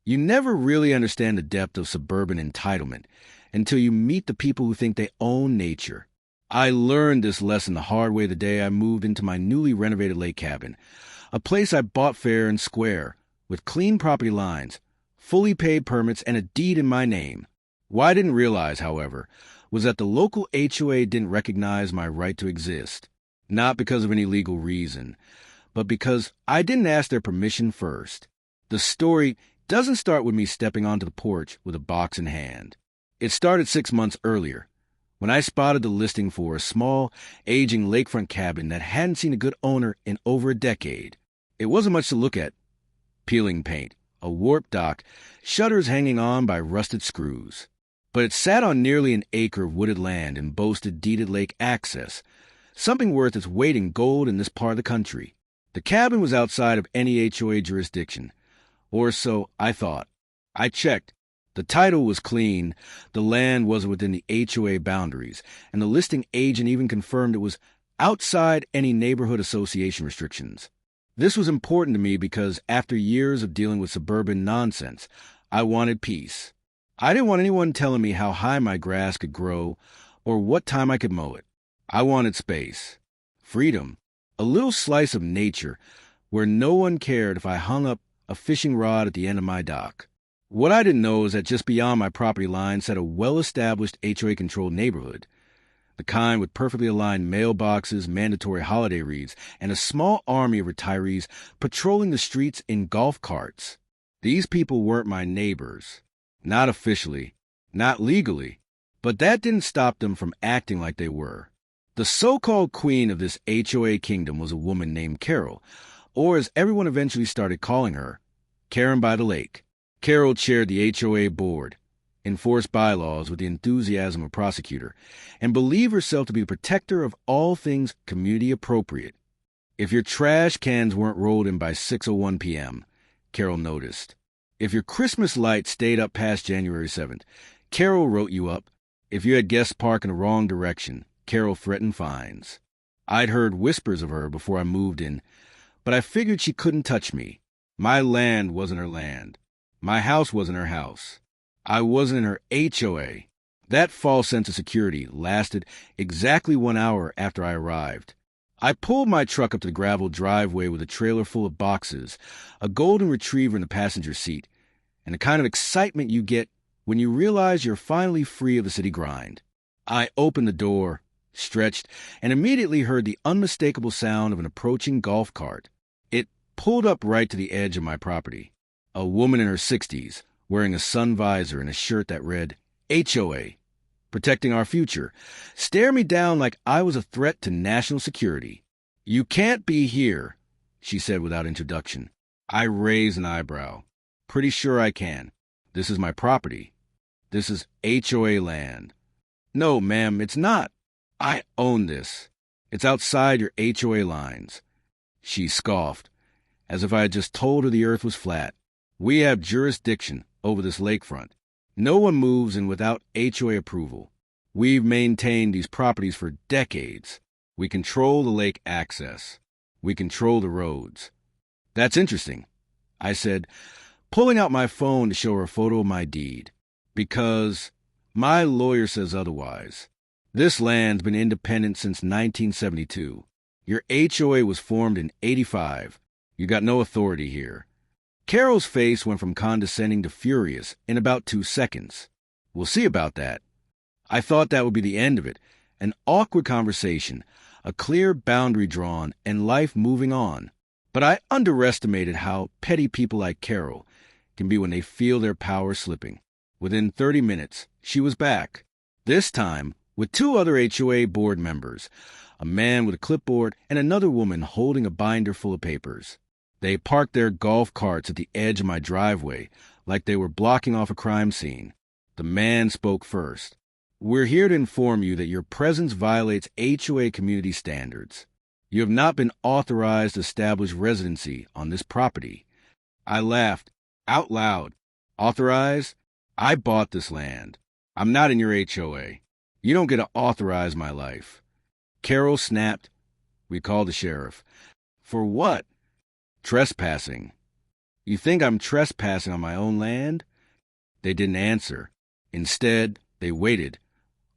You never really understand the depth of suburban entitlement until you meet the people who think they own nature. I learned this lesson the hard way the day I moved into my newly renovated lake cabin, a place I bought fair and square, with clean property lines, fully paid permits, and a deed in my name. What I didn't realize, however, was that the local HOA didn't recognize my right to exist, not because of any legal reason, but because I didn't ask their permission first. The story doesn't start with me stepping onto the porch with a box in hand. It started 6 months earlier, when I spotted the listing for a small, aging lakefront cabin that hadn't seen a good owner in over a decade. It wasn't much to look at. Peeling paint, a warped dock, shutters hanging on by rusted screws. But it sat on nearly an acre of wooded land and boasted deeded lake access, something worth its weight in gold in this part of the country. The cabin was outside of any HOA jurisdiction, or so I thought. I checked. The title was clean, the land wasn't within the HOA boundaries, and the listing agent even confirmed it was outside any neighborhood association restrictions. This was important to me because after years of dealing with suburban nonsense, I wanted peace. I didn't want anyone telling me how high my grass could grow or what time I could mow it. I wanted space, freedom, a little slice of nature where no one cared if I hung up a fishing rod at the end of my dock. What I didn't know is that just beyond my property line sat a well-established HOA-controlled neighborhood, the kind with perfectly aligned mailboxes, mandatory holiday reads, and a small army of retirees patrolling the streets in golf carts. These people weren't my neighbors. Not officially, not legally, but that didn't stop them from acting like they were. The so-called queen of this HOA kingdom was a woman named Carol, or as everyone eventually started calling her, Karen by the Lake. Carol chaired the HOA board, enforced bylaws with the enthusiasm of a prosecutor, and believed herself to be the protector of all things community appropriate. If your trash cans weren't rolled in by 6:01 p.m., Carol noticed. If your Christmas lights stayed up past January 7th, Carol wrote you up. If you had guests park in the wrong direction, Carol threatened fines. I'd heard whispers of her before I moved in, but I figured she couldn't touch me. My land wasn't her land. My house wasn't her house. I wasn't in her HOA. That false sense of security lasted exactly 1 hour after I arrived. I pulled my truck up to the gravel driveway with a trailer full of boxes, a golden retriever in the passenger seat, and the kind of excitement you get when you realize you're finally free of the city grind. I opened the door, stretched, and immediately heard the unmistakable sound of an approaching golf cart. It pulled up right to the edge of my property. A woman in her 60s, wearing a sun visor and a shirt that read, HOA, protecting our future, stared me down like I was a threat to national security. You can't be here, she said without introduction. I raised an eyebrow. Pretty sure I can. This is my property. This is HOA land. No, ma'am, it's not. I own this. It's outside your HOA lines. She scoffed, as if I had just told her the earth was flat. We have jurisdiction over this lakefront. No one moves in without HOA approval. We've maintained these properties for decades. We control the lake access. We control the roads. That's interesting, I said, pulling out my phone to show her a photo of my deed. Because my lawyer says otherwise. This land's been independent since 1972. Your HOA was formed in '85. You got no authority here. Carol's face went from condescending to furious in about 2 seconds. We'll see about that. I thought that would be the end of it, an awkward conversation, a clear boundary drawn, and life moving on. But I underestimated how petty people like Carol can be when they feel their power slipping. Within 30 minutes, she was back, this time with 2 other HOA board members, a man with a clipboard and another woman holding a binder full of papers. They parked their golf carts at the edge of my driveway like they were blocking off a crime scene. The man spoke first. We're here to inform you that your presence violates HOA community standards. You have not been authorized to establish residency on this property. I laughed, out loud. Authorized? I bought this land. I'm not in your HOA. You don't get to authorize my life. Carol snapped. We called the sheriff. For what? Trespassing. You think I'm trespassing on my own land? They didn't answer. Instead, they waited,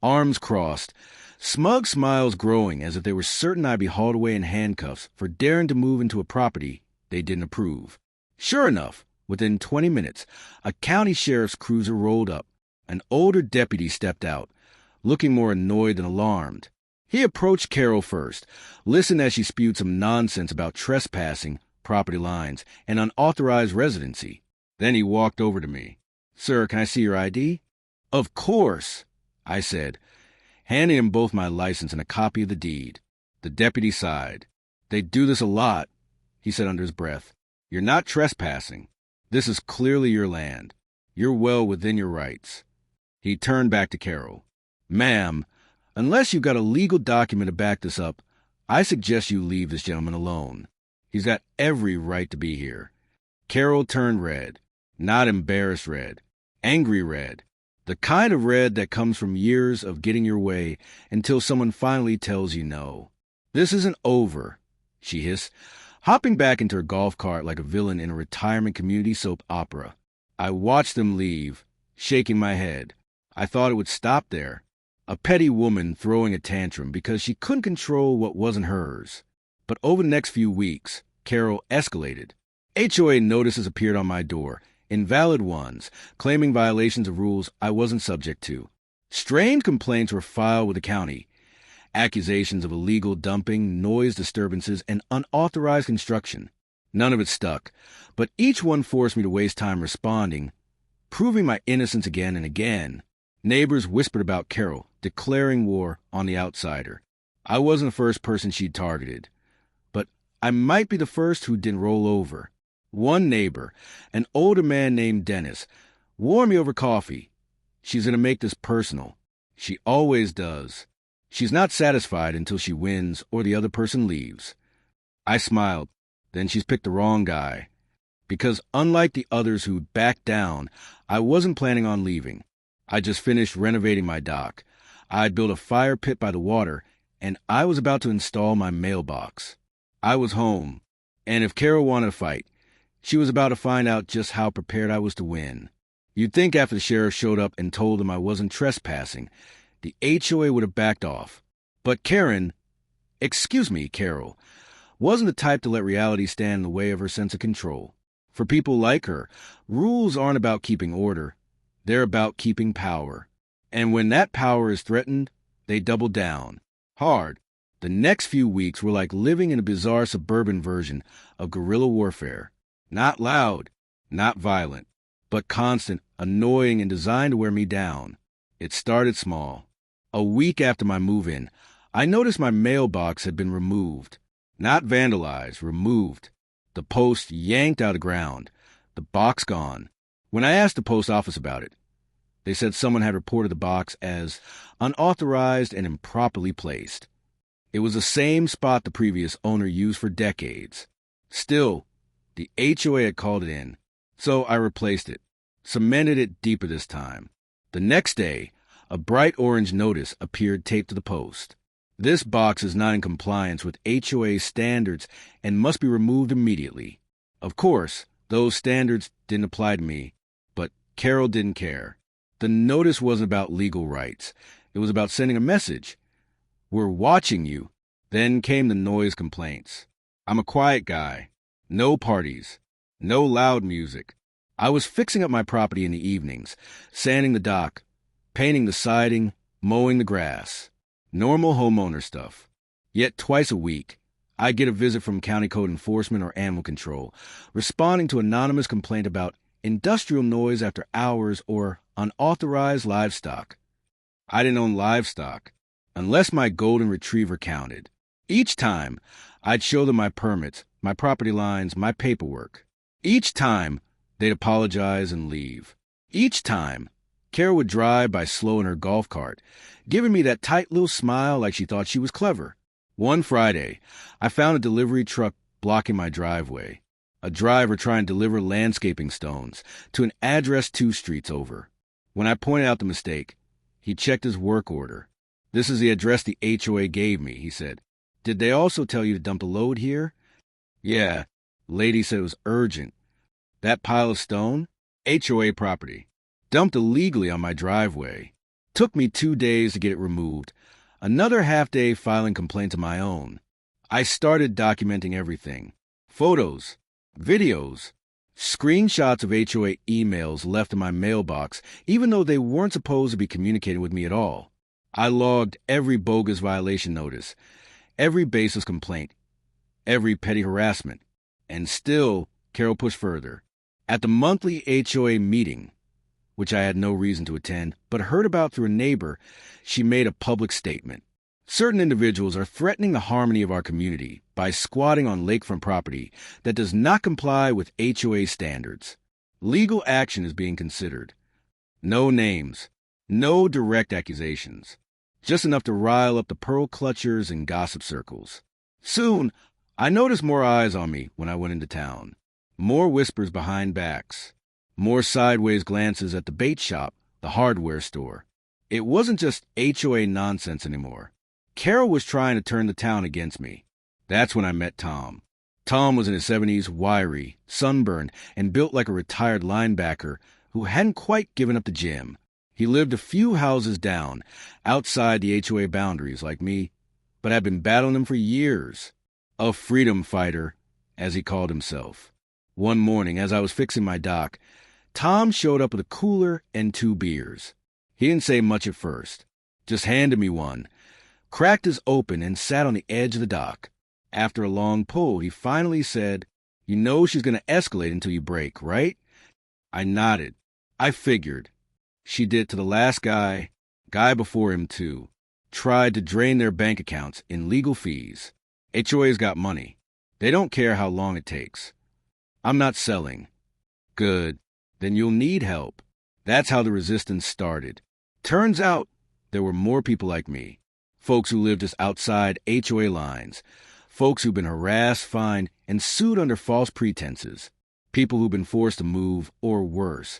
arms crossed, smug smiles growing as if they were certain I'd be hauled away in handcuffs for daring to move into a property they didn't approve. Sure enough, within 20 minutes, a county sheriff's cruiser rolled up. An older deputy stepped out, looking more annoyed than alarmed. He approached Carol first, listened as she spewed some nonsense about trespassing, property lines, and unauthorized residency. Then he walked over to me. "Sir, can I see your ID?" "Of course," I said, handing him both my license and a copy of the deed. The deputy sighed. "They do this a lot," he said under his breath. "You're not trespassing. This is clearly your land. You're well within your rights." He turned back to Carol. "Ma'am, unless you've got a legal document to back this up, I suggest you leave this gentleman alone. He's got every right to be here." Carol turned red. Not embarrassed red. Angry red. The kind of red that comes from years of getting your way until someone finally tells you no. "This isn't over," she hissed, hopping back into her golf cart like a villain in a retirement community soap opera. I watched them leave, shaking my head. I thought it would stop there. A petty woman throwing a tantrum because she couldn't control what wasn't hers. But over the next few weeks, Carol escalated. HOA notices appeared on my door, invalid ones, claiming violations of rules I wasn't subject to. Strange complaints were filed with the county. Accusations of illegal dumping, noise disturbances, and unauthorized construction. None of it stuck, but each one forced me to waste time responding, proving my innocence again and again. Neighbors whispered about Carol, declaring war on the outsider. I wasn't the first person she'd targeted, but I might be the first who didn't roll over. One neighbor, an older man named Dennis, warned me over coffee. "She's going to make this personal. She always does. She's not satisfied until she wins or the other person leaves." I smiled. Then she's picked the wrong guy. Because unlike the others who backed down, I wasn't planning on leaving. I just finished renovating my dock. I'd built a fire pit by the water, and I was about to install my mailbox. I was home, and if Carol wanted to fight, she was about to find out just how prepared I was to win. You'd think after the sheriff showed up and told him I wasn't trespassing, the HOA would have backed off. But Carol, wasn't the type to let reality stand in the way of her sense of control. For people like her, rules aren't about keeping order. They're about keeping power. And when that power is threatened, they double down. Hard. The next few weeks were like living in a bizarre suburban version of guerrilla warfare. Not loud, not violent, but constant, annoying, and designed to wear me down. It started small. A week after my move-in, I noticed my mailbox had been removed. Not vandalized, removed. The post yanked out of the ground. The box gone. When I asked the post office about it, they said someone had reported the box as unauthorized and improperly placed. It was the same spot the previous owner used for decades. Still, the HOA had called it in, so I replaced it, cemented it deeper this time. The next day, a bright orange notice appeared taped to the post. "This box is not in compliance with HOA standards and must be removed immediately." Of course, those standards didn't apply to me, but Carol didn't care. The notice wasn't about legal rights. It was about sending a message. "We're watching you." Then came the noise complaints. I'm a quiet guy. No parties. No loud music. I was fixing up my property in the evenings, sanding the dock, painting the siding, mowing the grass. Normal homeowner stuff. Yet twice a week, I get a visit from county code enforcement or animal control, responding to anonymous complaint about industrial noise after hours or unauthorized livestock. I didn't own livestock, unless my golden retriever counted. Each time, I'd show them my permits, my property lines, my paperwork. Each time, they'd apologize and leave. Each time, Carol would drive by slow in her golf cart, giving me that tight little smile like she thought she was clever. One Friday, I found a delivery truck blocking my driveway. A driver trying to deliver landscaping stones to an address 2 streets over. When I pointed out the mistake, he checked his work order. "This is the address the HOA gave me," he said. "Did they also tell you to dump a load here?" "Yeah." The lady said it was urgent. That pile of stone? HOA property. Dumped illegally on my driveway. Took me 2 days to get it removed. Another half day filing complaints of my own. I started documenting everything. Photos, videos, screenshots of HOA emails left in my mailbox, even though they weren't supposed to be communicating with me at all. I logged every bogus violation notice, every baseless complaint, every petty harassment. And still, Carol pushed further. At the monthly HOA meeting, which I had no reason to attend, but heard about through a neighbor, she made a public statement. Certain individuals are threatening the harmony of our community by squatting on lakefront property that does not comply with HOA standards. Legal action is being considered. No names, no direct accusations, just enough to rile up the pearl clutchers in gossip circles. Soon, I noticed more eyes on me when I went into town. More whispers behind backs. More sideways glances at the bait shop, the hardware store. It wasn't just HOA nonsense anymore. Carol was trying to turn the town against me. That's when I met Tom. Tom was in his 70s, wiry, sunburned, and built like a retired linebacker who hadn't quite given up the gym. He lived a few houses down, outside the HOA boundaries like me, but had been battling them for years. A freedom fighter, as he called himself. One morning, as I was fixing my dock, Tom showed up with a cooler and 2 beers. He didn't say much at first, just handed me one, cracked us open, and sat on the edge of the dock. After a long pull, he finally said, "You know she's going to escalate until you break, right?" I nodded. I figured. She did to the last guy before him too. Tried to drain their bank accounts in legal fees. HOA's got money. They don't care how long it takes. I'm not selling. Good. Then you'll need help. That's how the resistance started. Turns out there were more people like me. Folks who lived just outside HOA lines. Folks who've been harassed, fined, and sued under false pretenses. People who've been forced to move, or worse,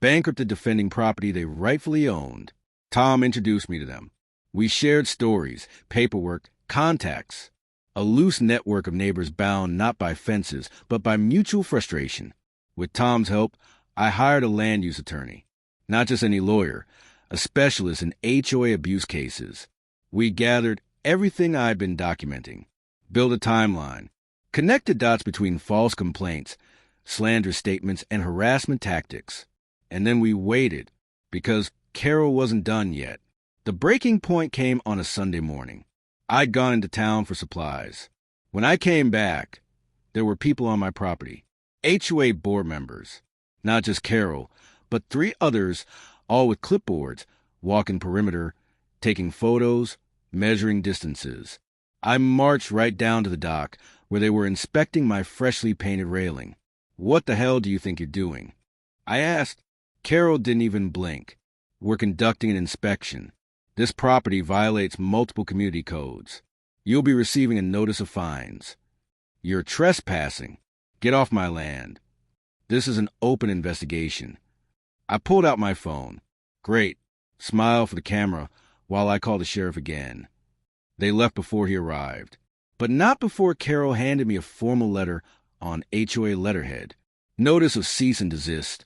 bankrupted defending property they rightfully owned. Tom introduced me to them. We shared stories, paperwork, contacts. A loose network of neighbors bound not by fences, but by mutual frustration. With Tom's help, I hired a land use attorney. Not just any lawyer, a specialist in HOA abuse cases. We gathered everything I'd been documenting, built a timeline, connected dots between false complaints, slander statements, and harassment tactics. And then we waited, because Carol wasn't done yet. The breaking point came on a Sunday morning. I'd gone into town for supplies. When I came back, there were people on my property, HOA board members, not just Carol, but 3 others, all with clipboards, walking perimeter, taking photos, measuring distances. I marched right down to the dock, where they were inspecting my freshly painted railing. "What the hell do you think you're doing?" I asked. Carol didn't even blink. "We're conducting an inspection. This property violates multiple community codes. You'll be receiving a notice of fines. You're trespassing. Get off my land. This is an open investigation." I pulled out my phone. Great. Smile for the camera while I called the sheriff again. They left before he arrived. But not before Carol handed me a formal letter on HOA letterhead. Notice of cease and desist.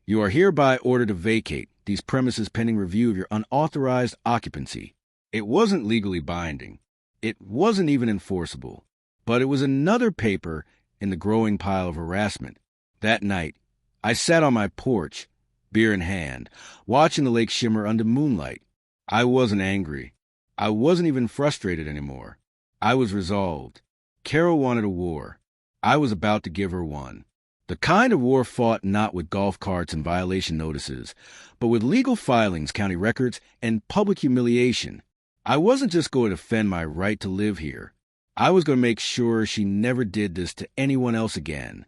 You are hereby ordered to vacate these premises pending review of your unauthorized occupancy. It wasn't legally binding. It wasn't even enforceable. But it was another paper in the growing pile of harassment. That night, I sat on my porch, beer in hand, watching the lake shimmer under moonlight. I wasn't angry. I wasn't even frustrated anymore. I was resolved. Carol wanted a war. I was about to give her one. The kind of war fought not with golf carts and violation notices, but with legal filings, county records, and public humiliation. I wasn't just going to defend my right to live here. I was going to make sure she never did this to anyone else again.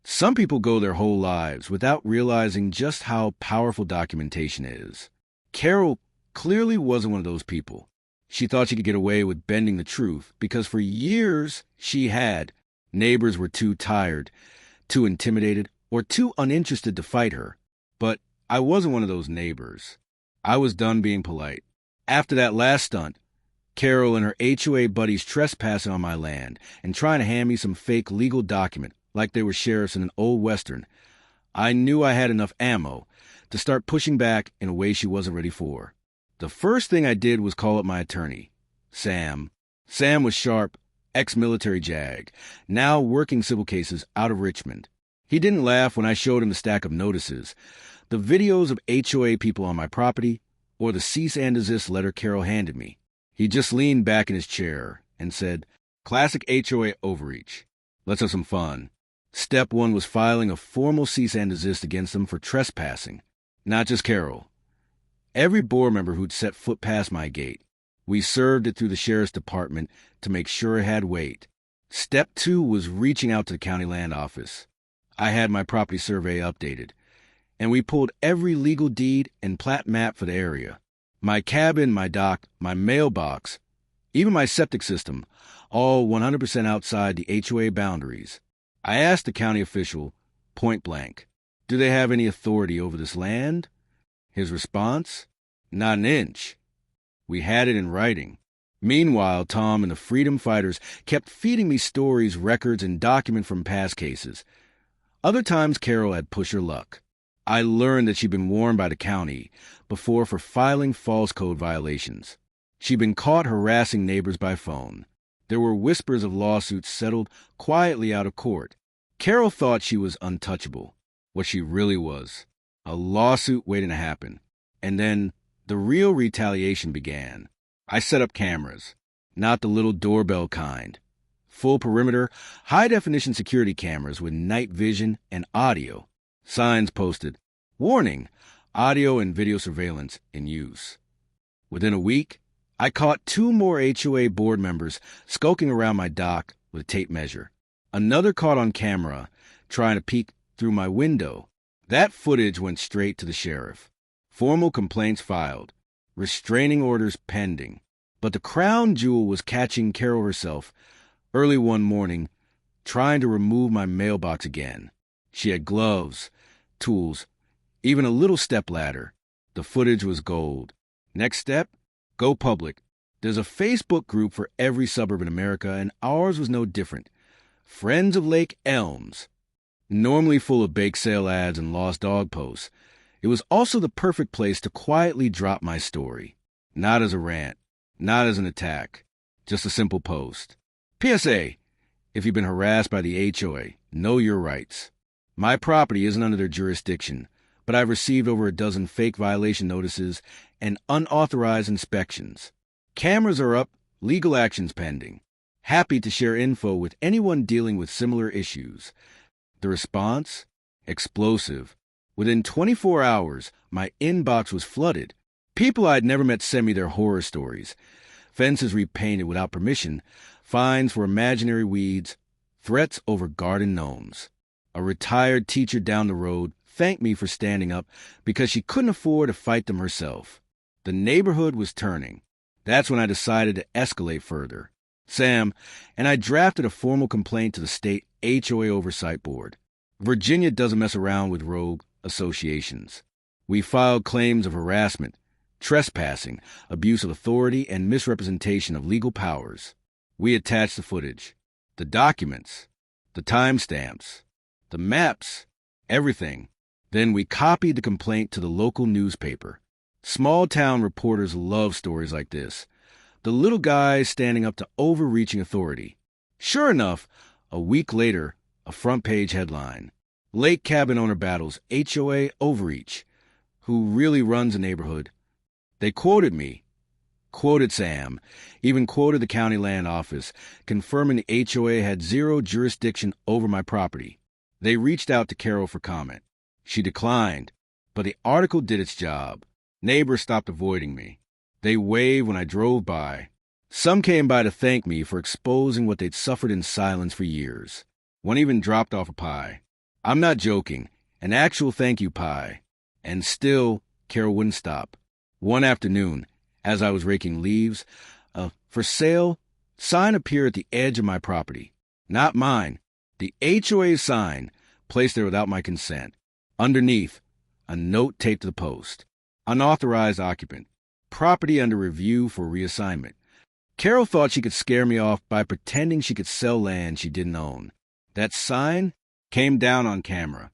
Some people go their whole lives without realizing just how powerful documentation is. Carol clearly wasn't one of those people. She thought she could get away with bending the truth because for years she had. Neighbors were too tired, too intimidated, or too uninterested to fight her. But I wasn't one of those neighbors. I was done being polite. After that last stunt, Carol and her HOA buddies trespassing on my land and trying to hand me some fake legal document like they were sheriffs in an old western, I knew I had enough ammo to start pushing back in a way she wasn't ready for. The first thing I did was call up my attorney, Sam. Sam was sharp, ex-military JAG, now working civil cases out of Richmond. He didn't laugh when I showed him the stack of notices, the videos of HOA people on my property, or the cease and desist letter Carol handed me. He just leaned back in his chair and said, "Classic HOA overreach. Let's have some fun." Step one was filing a formal cease and desist against them for trespassing. Not just Carol. Every board member who'd set foot past my gate. We served it through the sheriff's department to make sure it had weight. Step two was reaching out to the county land office. I had my property survey updated, and we pulled every legal deed and plat map for the area. My cabin, my dock, my mailbox, even my septic system, all 100% outside the HOA boundaries. I asked the county official, point blank, "Do they have any authority over this land?" His response, "Not an inch." We had it in writing. Meanwhile, Tom and the freedom fighters kept feeding me stories, records, and documents from past cases. Other times, Carol had pushed her luck. I learned that she'd been warned by the county before for filing false code violations. She'd been caught harassing neighbors by phone. There were whispers of lawsuits settled quietly out of court. Carol thought she was untouchable. What she really was, a lawsuit waiting to happen. And then the real retaliation began. I set up cameras, not the little doorbell kind. Full perimeter, high-definition security cameras with night vision and audio. Signs posted, "Warning, audio and video surveillance in use." Within a week, I caught 2 more HOA board members skulking around my dock with a tape measure. Another caught on camera trying to peek through my window. That footage went straight to the sheriff. Formal complaints filed. Restraining orders pending. But the crown jewel was catching Carol herself early one morning, trying to remove my mailbox again. She had gloves, tools, even a little stepladder. The footage was gold. Next step? Go public. There's a Facebook group for every suburb in America, and ours was no different. Friends of Lake Elms. Normally full of bake sale ads and lost dog posts, it was also the perfect place to quietly drop my story. Not as a rant, not as an attack, just a simple post. PSA, if you've been harassed by the HOA, know your rights. My property isn't under their jurisdiction, but I've received over a dozen fake violation notices and unauthorized inspections. Cameras are up, legal actions pending. Happy to share info with anyone dealing with similar issues. The response? Explosive. Within 24 hours, my inbox was flooded. People I'd never met sent me their horror stories. Fences repainted without permission, fines for imaginary weeds, threats over garden gnomes. A retired teacher down the road thanked me for standing up because she couldn't afford to fight them herself. The neighborhood was turning. That's when I decided to escalate further. Sam and I drafted a formal complaint to the state HOA Oversight Board. Virginia doesn't mess around with rogue associations. We filed claims of harassment, trespassing, abuse of authority, and misrepresentation of legal powers. We attached the footage, the documents, the timestamps, the maps, everything. Then we copied the complaint to the local newspaper. Small-town reporters love stories like this. The little guy standing up to overreaching authority. Sure enough, a week later, a front-page headline. Lake cabin owner battles HOA overreach. Who really runs a neighborhood? They quoted me, quoted Sam, even quoted the county land office, confirming the HOA had zero jurisdiction over my property. They reached out to Carol for comment. She declined, but the article did its job. Neighbors stopped avoiding me. They waved when I drove by. Some came by to thank me for exposing what they'd suffered in silence for years. One even dropped off a pie. I'm not joking, an actual thank you pie. And still, Carol wouldn't stop. One afternoon, as I was raking leaves, a "for sale" sign appeared at the edge of my property. Not mine. The HOA sign, placed there without my consent. Underneath, a note taped to the post. Unauthorized occupant. Property under review for reassignment. Carol thought she could scare me off by pretending she could sell land she didn't own. That sign came down on camera.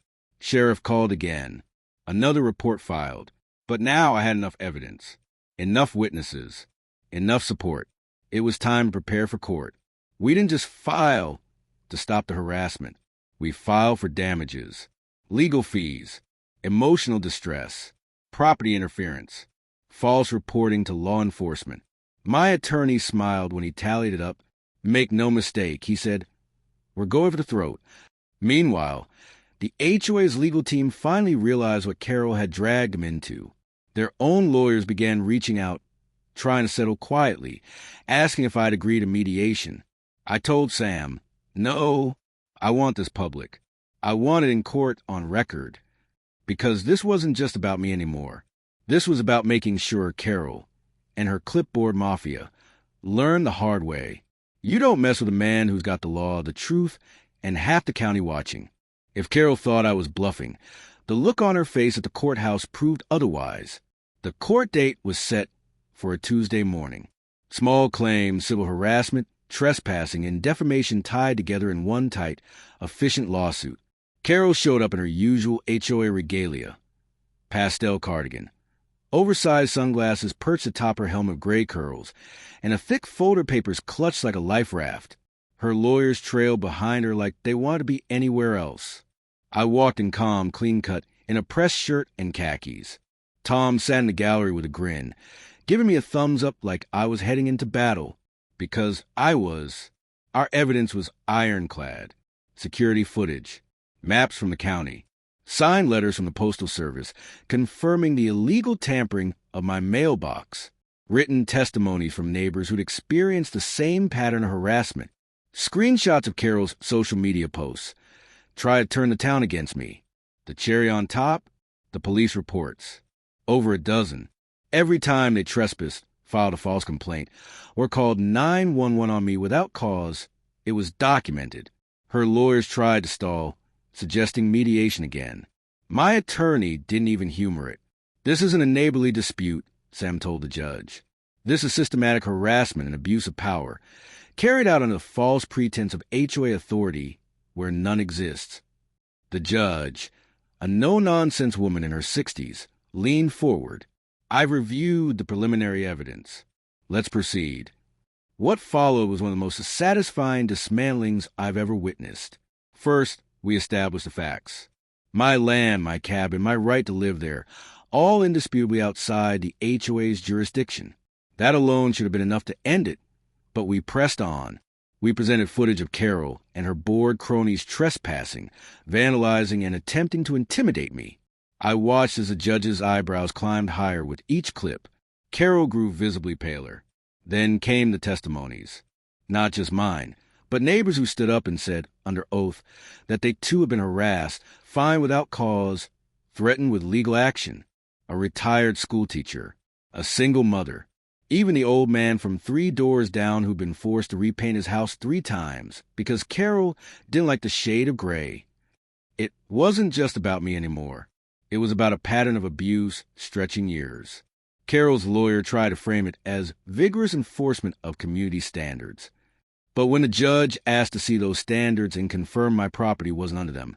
Sheriff called again. Another report filed. But now I had enough evidence, enough witnesses, enough support. It was time to prepare for court. We didn't just file to stop the harassment. We filed for damages, legal fees, emotional distress, property interference, false reporting to law enforcement. My attorney smiled when he tallied it up. Make no mistake, he said, we're going for the throat. Meanwhile, the HOA's legal team finally realized what Carol had dragged them into. Their own lawyers began reaching out, trying to settle quietly, asking if I'd agree to mediation. I told Sam, no, I want this public. I want it in court on record. Because this wasn't just about me anymore. This was about making sure Carol and her clipboard mafia learned the hard way. You don't mess with a man who's got the law, the truth, and half the county watching. If Carol thought I was bluffing, the look on her face at the courthouse proved otherwise. The court date was set for a Tuesday morning. Small claims, civil harassment, trespassing, and defamation tied together in one tight, efficient lawsuit. Carol showed up in her usual HOA regalia. Pastel cardigan, oversized sunglasses perched atop her helmet of gray curls, and a thick folder of papers clutched like a life raft. Her lawyers trailed behind her like they wanted to be anywhere else. I walked in calm, clean-cut, in a pressed shirt and khakis. Tom sat in the gallery with a grin, giving me a thumbs-up like I was heading into battle. Because I was. Our evidence was ironclad. Security footage, maps from the county, signed letters from the Postal Service confirming the illegal tampering of my mailbox, written testimonies from neighbors who'd experienced the same pattern of harassment, screenshots of Carol's social media posts, try to turn the town against me. The cherry on top, the police reports. Over a dozen. Every time they trespassed, filed a false complaint, or called 911 on me without cause, it was documented. Her lawyers tried to stall, suggesting mediation again. My attorney didn't even humor it. This isn't a neighborly dispute, Sam told the judge. This is systematic harassment and abuse of power, carried out under the false pretense of HOA authority where none exists. The judge, a no-nonsense woman in her 60s, leaned forward. I've reviewed the preliminary evidence. Let's proceed. What followed was one of the most satisfying dismantlings I've ever witnessed. First, we established the facts. My land, my cabin, my right to live there, all indisputably outside the HOA's jurisdiction. That alone should have been enough to end it, but we pressed on. We presented footage of Carol and her bored cronies trespassing, vandalizing, and attempting to intimidate me. I watched as the judge's eyebrows climbed higher with each clip. Carol grew visibly paler. Then came the testimonies. Not just mine, but neighbors who stood up and said, under oath, that they too had been harassed, fined without cause, threatened with legal action. A retired schoolteacher, a single mother, even the old man from 3 doors down who'd been forced to repaint his house 3 times because Carol didn't like the shade of gray. It wasn't just about me anymore. It was about a pattern of abuse stretching years. Carol's lawyer tried to frame it as vigorous enforcement of community standards. But when the judge asked to see those standards and confirmed my property wasn't under them,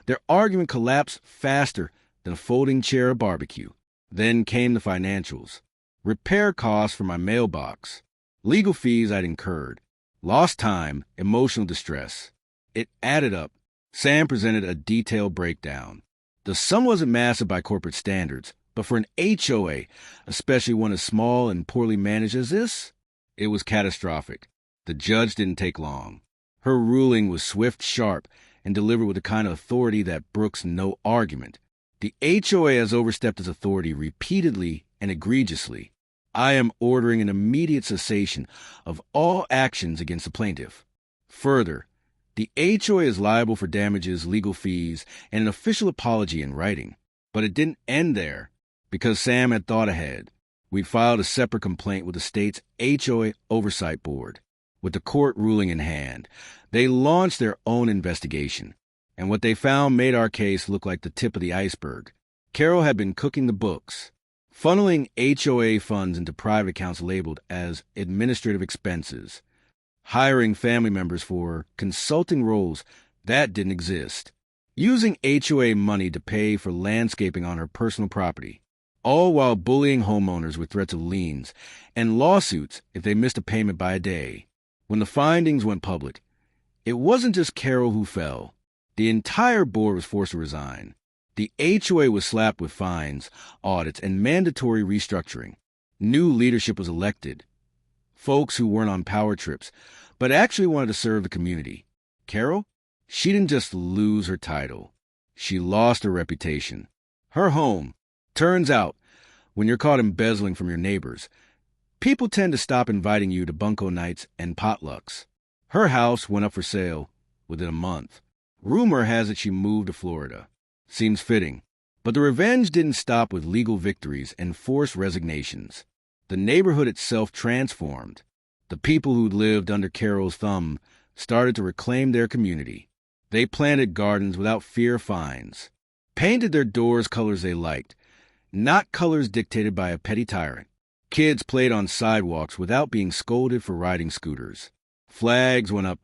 their argument collapsed faster than a folding chair at a barbecue. Then came the financials. Repair costs for my mailbox, legal fees I'd incurred, lost time, emotional distress. It added up. Sam presented a detailed breakdown. The sum wasn't massive by corporate standards, but for an HOA, especially one as small and poorly managed as this, it was catastrophic. The judge didn't take long. Her ruling was swift, sharp, and delivered with the kind of authority that brooks no argument. The HOA has overstepped its authority repeatedly and egregiously. I am ordering an immediate cessation of all actions against the plaintiff. Further, the HOA is liable for damages, legal fees, and an official apology in writing. But it didn't end there, because Sam had thought ahead. We'd filed a separate complaint with the state's HOA Oversight Board. With the court ruling in hand, they launched their own investigation, and what they found made our case look like the tip of the iceberg. Carol had been cooking the books, funneling HOA funds into private accounts labeled as administrative expenses, hiring family members for consulting roles that didn't exist, using HOA money to pay for landscaping on her personal property, all while bullying homeowners with threats of liens and lawsuits if they missed a payment by a day. When the findings went public, it wasn't just Carol who fell. The entire board was forced to resign. The HOA was slapped with fines, audits, and mandatory restructuring. New leadership was elected. Folks who weren't on power trips, but actually wanted to serve the community. Carol? She didn't just lose her title. She lost her reputation. Her home. Turns out, when you're caught embezzling from your neighbors, people tend to stop inviting you to bunco nights and potlucks. Her house went up for sale within a month. Rumor has it she moved to Florida. Seems fitting. But the revenge didn't stop with legal victories and forced resignations. The neighborhood itself transformed. The people who'd lived under Carol's thumb started to reclaim their community. They planted gardens without fear of fines, painted their doors colors they liked, not colors dictated by a petty tyrant. Kids played on sidewalks without being scolded for riding scooters. Flags went up,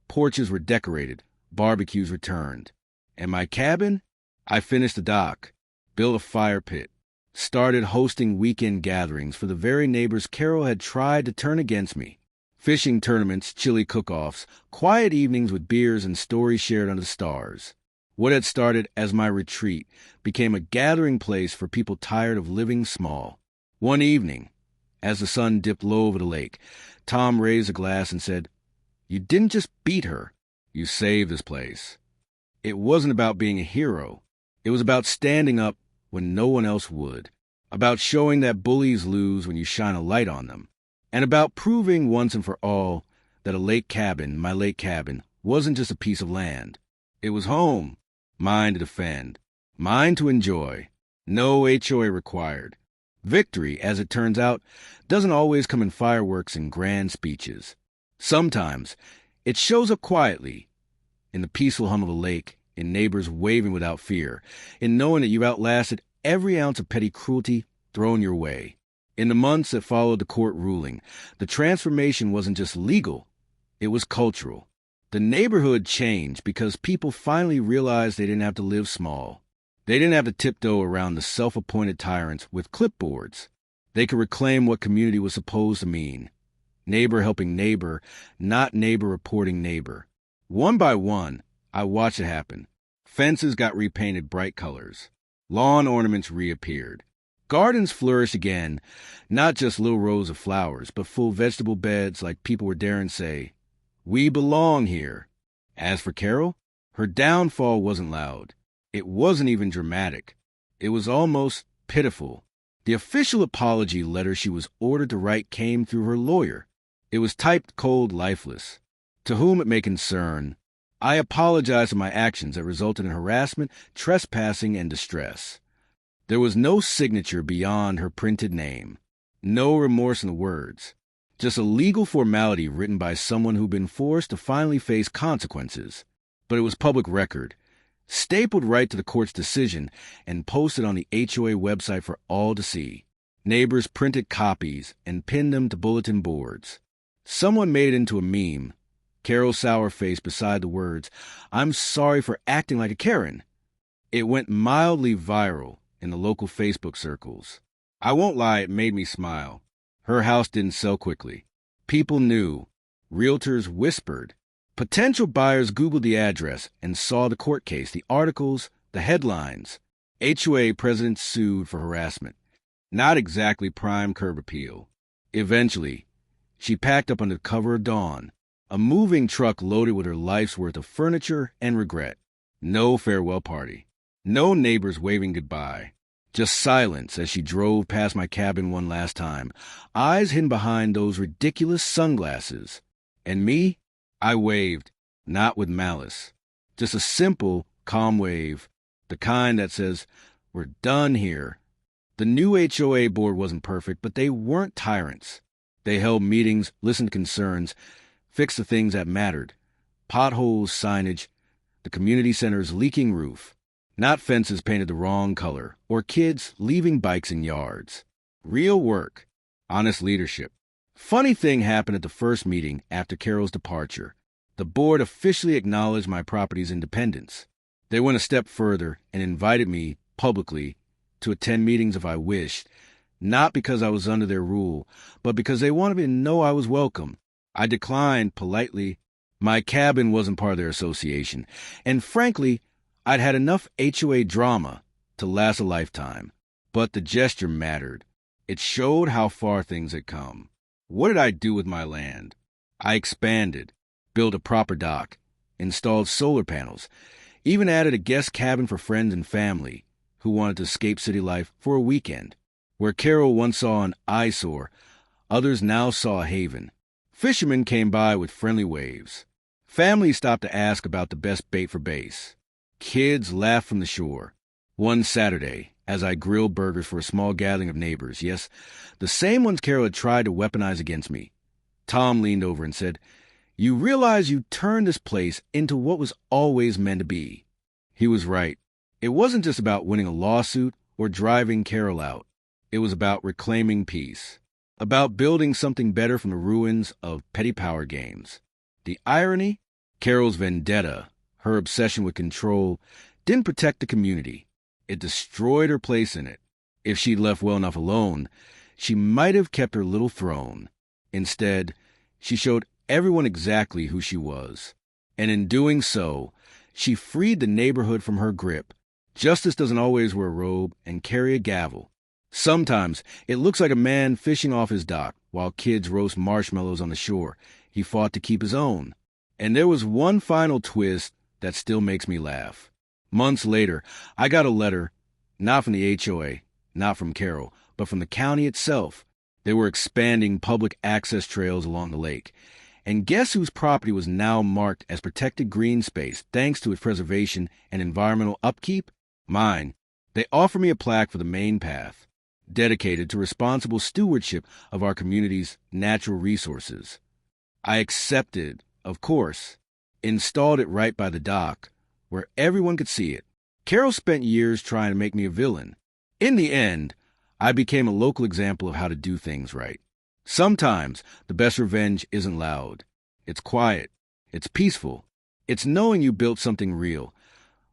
porches were decorated, barbecues returned. And my cabin? I finished the dock, built a fire pit, started hosting weekend gatherings for the very neighbors Carol had tried to turn against me. Fishing tournaments, chili cook-offs, quiet evenings with beers and stories shared under the stars. What had started as my retreat became a gathering place for people tired of living small. One evening, as the sun dipped low over the lake, Tom raised a glass and said, "You didn't just beat her, you saved this place." It wasn't about being a hero. It was about standing up when no one else would, about showing that bullies lose when you shine a light on them, and about proving once and for all that my lake cabin, wasn't just a piece of land. It was home, mine to defend, mine to enjoy, no HOA required. Victory, as it turns out, doesn't always come in fireworks and grand speeches. Sometimes it shows up quietly, in the peaceful hum of a lake, in neighbors waving without fear, in knowing that you've outlasted every ounce of petty cruelty thrown your way. In the months that followed the court ruling, the transformation wasn't just legal, it was cultural. The neighborhood changed because people finally realized they didn't have to live small. They didn't have to tiptoe around the self-appointed tyrants with clipboards. They could reclaim what community was supposed to mean. Neighbor helping neighbor, not neighbor reporting neighbor. One by one, I watched it happen. Fences got repainted bright colors. Lawn ornaments reappeared. Gardens flourished again, not just little rows of flowers, but full vegetable beds like people were daring to say, "We belong here." As for Carol, her downfall wasn't loud. It wasn't even dramatic. It was almost pitiful. The official apology letter she was ordered to write came through her lawyer. It was typed cold, lifeless. "To whom it may concern, I apologize for my actions that resulted in harassment, trespassing, and distress." There was no signature beyond her printed name. No remorse in the words. Just a legal formality written by someone who'd been forced to finally face consequences. But it was public record, stapled right to the court's decision and posted on the HOA website for all to see. Neighbors printed copies and pinned them to bulletin boards. Someone made it into a meme. Carol's sour face beside the words, "I'm sorry for acting like a Karen." It went mildly viral in the local Facebook circles. I won't lie, it made me smile. Her house didn't sell quickly. People knew. Realtors whispered. Potential buyers Googled the address and saw the court case, the articles, the headlines. HOA president sued for harassment. Not exactly prime curb appeal. Eventually, she packed up under the cover of dawn, a moving truck loaded with her life's worth of furniture and regret. No farewell party. No neighbors waving goodbye. Just silence as she drove past my cabin one last time, eyes hidden behind those ridiculous sunglasses. And me? I waved, not with malice. Just a simple, calm wave, the kind that says, "We're done here." The new HOA board wasn't perfect, but they weren't tyrants. They held meetings, listened to concerns, fixed the things that mattered. Potholes, signage, the community center's leaking roof. Not fences painted the wrong color, or kids leaving bikes in yards. Real work. Honest leadership. Funny thing happened at the first meeting after Carol's departure. The board officially acknowledged my property's independence. They went a step further and invited me publicly to attend meetings if I wished, not because I was under their rule, but because they wanted me to know I was welcome. I declined politely. My cabin wasn't part of their association, and frankly, I'd had enough HOA drama to last a lifetime. But the gesture mattered. It showed how far things had come. What did I do with my land? I expanded, built a proper dock, installed solar panels, even added a guest cabin for friends and family who wanted to escape city life for a weekend. Where Carol once saw an eyesore, others now saw a haven. Fishermen came by with friendly waves. Families stopped to ask about the best bait for bass. Kids laughed from the shore. One Saturday, as I grilled burgers for a small gathering of neighbors, yes, the same ones Carol had tried to weaponize against me, Tom leaned over and said, "You realize you turned this place into what was always meant to be." He was right. It wasn't just about winning a lawsuit or driving Carol out. It was about reclaiming peace, about building something better from the ruins of petty power games. The irony? Carol's vendetta, her obsession with control, didn't protect the community. It destroyed her place in it. If she'd left well enough alone, she might have kept her little throne. Instead, she showed everyone exactly who she was. And in doing so, she freed the neighborhood from her grip. Justice doesn't always wear a robe and carry a gavel. Sometimes it looks like a man fishing off his dock while kids roast marshmallows on the shore. He fought to keep his own. And there was one final twist that still makes me laugh. Months later, I got a letter, not from the HOA, not from Carol, but from the county itself. They were expanding public access trails along the lake. And guess whose property was now marked as protected green space thanks to its preservation and environmental upkeep? Mine. They offered me a plaque for the main path, dedicated to responsible stewardship of our community's natural resources. I accepted, of course, installed it right by the dock, where everyone could see it. Carol spent years trying to make me a villain. In the end, I became a local example of how to do things right. Sometimes the best revenge isn't loud. It's quiet. It's peaceful. It's knowing you built something real,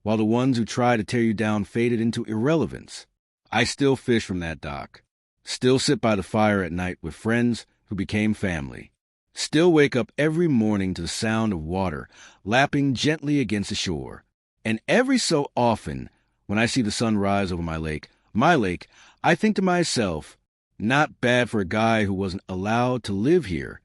while the ones who try to tear you down faded into irrelevance. I still fish from that dock. Still sit by the fire at night with friends who became family. Still wake up every morning to the sound of water lapping gently against the shore. And every so often, when I see the sun rise over my lake, I think to myself, not bad for a guy who wasn't allowed to live here,